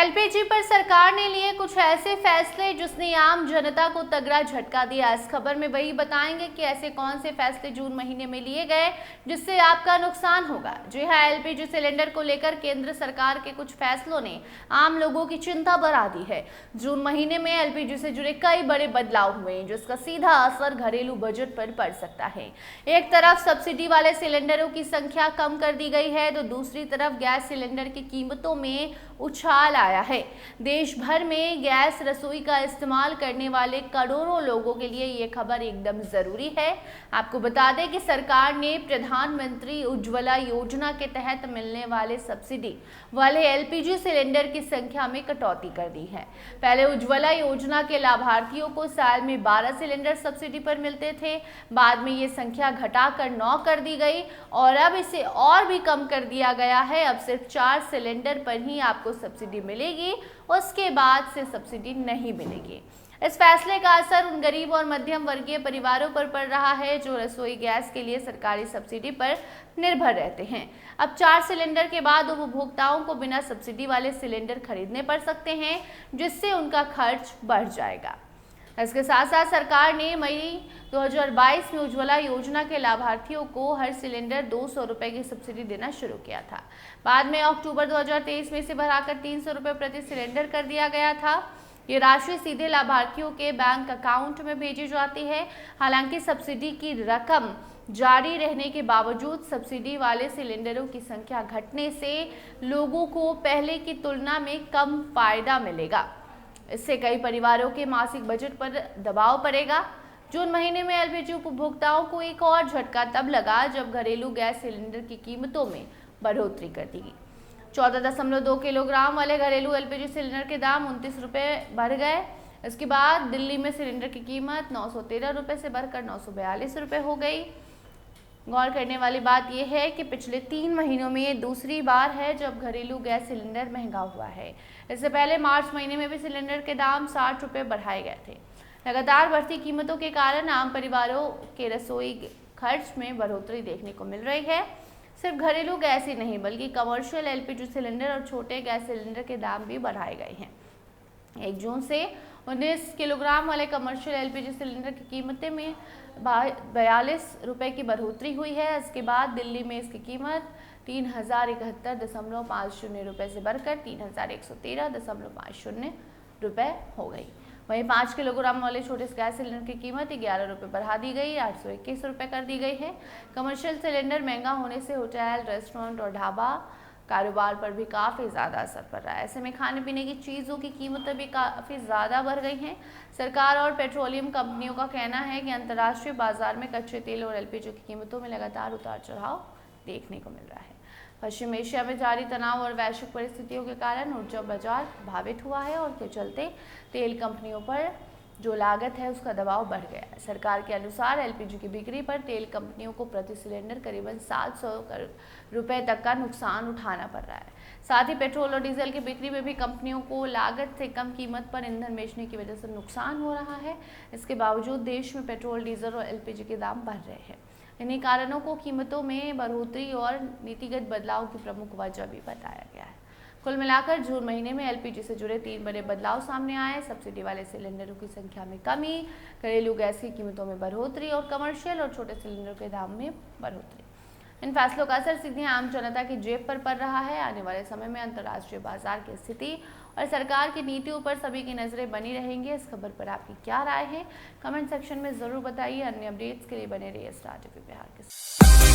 LPG पर सरकार ने लिए कुछ ऐसे फैसले जिसने आम जनता को तगड़ा झटका दिया। इस खबर में वही बताएंगे कि ऐसे कौन से फैसले जून महीने में लिए गए जिससे आपका नुकसान होगा। जी हां, एलपीजी सिलेंडर को लेकर केंद्र सरकार के कुछ फैसलों ने आम लोगों की चिंता बढ़ा दी है। जून महीने में एलपीजी से जुड़े कई बड़े बदलाव हुए हैं जिसका सीधा असर घरेलू बजट पर पड़ सकता है। एक तरफ सब्सिडी वाले सिलेंडरों की संख्या कम कर दी गई है तो दूसरी तरफ गैस सिलेंडर की कीमतों में उछाल आया है। देश भर में गैस रसोई का इस्तेमाल करने वाले करोड़ों लोगों के लिए ये खबर एकदम जरूरी है। आपको बता दें कि सरकार ने प्रधानमंत्री उज्ज्वला योजना के तहत मिलने वाले सब्सिडी वाले एलपीजी सिलेंडर की संख्या में कटौती कर दी है। पहले उज्ज्वला योजना के लाभार्थियों को साल में 12 सिलेंडर सब्सिडी पर मिलते थे। बाद में ये संख्या घटाकर 9 कर दी गई और अब इसे और भी कम कर दिया गया है। अब सिर्फ 4 सिलेंडर पर ही आपको सब्सिडी मिलेगी, उसके बाद से सब्सिडी नहीं मिलेगी। इस फैसले का असर उन गरीब और मध्यम वर्गीय परिवारों पर पड़ रहा है जो रसोई गैस के लिए सरकारी सब्सिडी पर निर्भर रहते हैं। अब 4 सिलेंडर के बाद उपभोक्ताओं को बिना सब्सिडी वाले सिलेंडर खरीदने पड़ सकते हैं, जिससे उनका खर्च बढ़ जाएगा। इसके साथ साथ सरकार ने मई 2022 में उज्ज्वला योजना के लाभार्थियों को हर सिलेंडर 200 रुपए की सब्सिडी देना शुरू किया था। बाद में अक्टूबर 2023 में इसे बढ़ाकर 300 रुपए प्रति सिलेंडर कर दिया गया था। ये राशि सीधे लाभार्थियों के बैंक अकाउंट में भेजी जाती है। हालांकि सब्सिडी की रकम जारी रहने के बावजूद सब्सिडी वाले सिलेंडरों की संख्या घटने से लोगों को पहले की तुलना में कम फायदा मिलेगा। इससे कई परिवारों के मासिक बजट पर दबाव पड़ेगा। जून महीने में एलपीजी उपभोक्ताओं को एक और झटका तब लगा जब घरेलू गैस सिलेंडर की कीमतों में बढ़ोतरी कर दी गई। 14.2 किलोग्राम वाले घरेलू एलपीजी सिलेंडर के दाम 29 रुपये बढ़ गए। इसके बाद दिल्ली में सिलेंडर की कीमत 913 रुपये से बढ़कर 942 रुपये हो गई। गौर करने वाली बात यह है कि पिछले 3 महीनों में ये दूसरी बार है जब घरेलू गैस सिलेंडर महंगा हुआ है। इससे पहले मार्च महीने में भी सिलेंडर के दाम 60 रुपये बढ़ाए गए थे। लगातार बढ़ती कीमतों के कारण आम परिवारों के रसोई खर्च में बढ़ोतरी देखने को मिल रही है। सिर्फ घरेलू गैस ही नहीं बल्कि कमर्शियल एलपीजी सिलेंडर और छोटे गैस सिलेंडर के दाम भी बढ़ाए गए हैं। 1 जून से 19 किलोग्राम वाले कमर्शियल एलपीजी सिलेंडर की कीमतें में 42 रुपये की बढ़ोतरी हुई है। इसके बाद दिल्ली में इसकी कीमत 3071.50 रुपये से बढ़कर 3113.50 रुपये हो गई। वहीं 5 किलोग्राम वाले छोटे गैस सिलेंडर की कीमत 11 रुपये बढ़ा दी गई, 821 रुपये कर दी गई है। कमर्शियल सिलेंडर महंगा होने से होटल, रेस्टोरेंट और ढाबा कारोबार पर भी काफ़ी ज़्यादा असर पड़ रहा है। ऐसे में खाने पीने की चीज़ों की कीमतें भी काफ़ी ज़्यादा बढ़ गई हैं। सरकार और पेट्रोलियम कंपनियों का कहना है कि अंतर्राष्ट्रीय बाजार में कच्चे तेल और एलपीजी की कीमतों में लगातार उतार चढ़ाव देखने को मिल रहा है। पश्चिम एशिया में जारी तनाव और वैश्विक परिस्थितियों के कारण ऊर्जा बाजार प्रभावित हुआ है और के चलते तेल कंपनियों पर जो लागत है उसका दबाव बढ़ गया है। सरकार के अनुसार एलपीजी की बिक्री पर तेल कंपनियों को प्रति सिलेंडर करीबन 700 रुपये तक का नुकसान उठाना पड़ रहा है। साथ ही पेट्रोल और डीजल की बिक्री में भी कंपनियों को लागत से कम कीमत पर ईंधन बेचने की वजह से नुकसान हो रहा है। इसके बावजूद देश में पेट्रोल, डीजल और एलपीजी के दाम बढ़ रहे हैं। इन्हीं कारणों को कीमतों में बढ़ोतरी और नीतिगत बदलाव की प्रमुख वजह भी बताया गया है। कुल मिलाकर जून महीने में एलपीजी से जुड़े 3 बड़े बदलाव सामने आए। सब्सिडी वाले सिलेंडरों की संख्या में कमी, घरेलू गैस की कीमतों में बढ़ोतरी और कमर्शियल और छोटे सिलेंडरों के दाम में बढ़ोतरी। इन फैसलों का असर सीधे आम जनता की जेब पर पड़ रहा है। आने वाले समय में अंतर्राष्ट्रीय बाजार की स्थिति और सरकार की नीतियों पर सभी की नजरें बनी रहेंगी। इस खबर पर आपकी क्या राय है, कमेंट सेक्शन में जरूर बताइए। अन्य अपडेट्स के लिए बने रहिए स्टार टीवी बिहार के साथ।